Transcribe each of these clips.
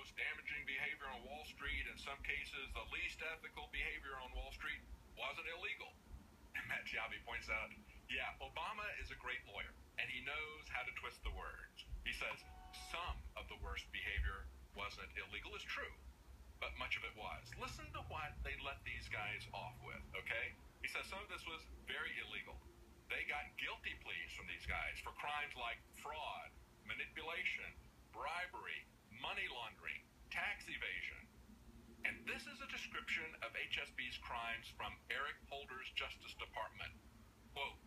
most damaging behavior on Wall Street, in some cases the least ethical behavior on Wall Street, wasn't illegal. And Matt Taibbi points out, yeah, Obama is a great lawyer, and he knows how to twist the words. He says some of the worst behavior wasn't illegal is true, but much of it was. Listen to what they let these guys off with, okay? He says some of this was very illegal. They got guilty pleas from these guys for crimes like fraud, manipulation, bribery, money laundering, tax evasion. And this is a description of HSB's crimes from Eric Holder's Justice Department. Quote,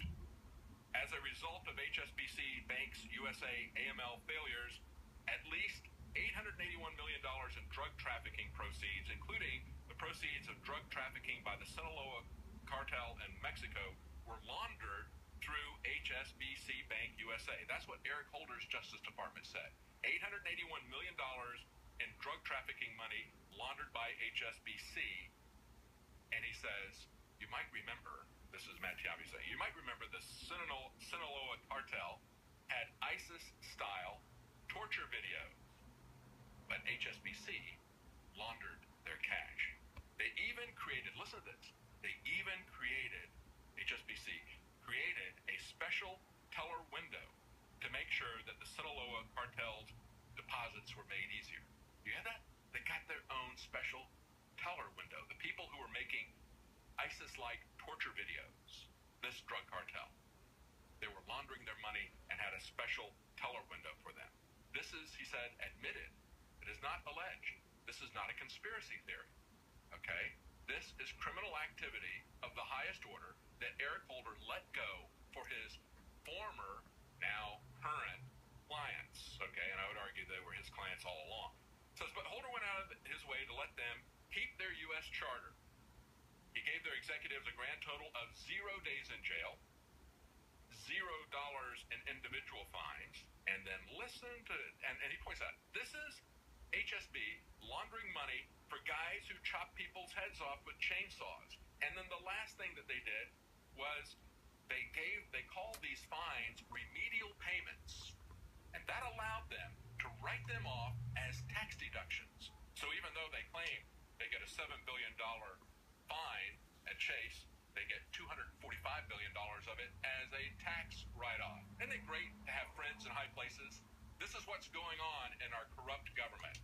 as a result of HSBC Bank's USA AML failures, at least $881 million in drug trafficking proceeds, including the proceeds of drug trafficking by the Sinaloa cartel in Mexico, were laundered through HSBC Bank USA. That's what Eric Holder's Justice Department said. $881 million in drug trafficking money laundered by HSBC. And he says, you might remember, this is Matt Taibbi saying, you might remember the Sinaloa cartel had ISIS-style torture videos. But HSBC laundered their cash. They even created, listen to this, HSBC created a special teller window to make sure that the Sinaloa cartel's deposits were made easier. You hear that? They got their own special teller window. The people who were making ISIS-like torture videos, this drug cartel, they were laundering their money and had a special teller window for them. This is, he said, admitted. It is not alleged. This is not a conspiracy theory. Okay? This is criminal activity of the highest order that Eric Holder let go for his former, now current clients. Okay? And I would argue they were his clients all along. It says, but Holder went out of his way to let them keep their U.S. charter. He gave their executives a grand total of 0 days in jail, $0 in individual fines, and then listen to, and he points out, this is HSB laundering money for guys who chop people's heads off with chainsaws. And then the last thing that they did was they called these fines remedial payments. And that allowed them to write them off as tax deductions. So even though they claim they get a $7 billion fine at Chase, they get $245 billion of it as a tax write-off. Isn't it great to have friends in high places? This is what's going on in our corrupt government.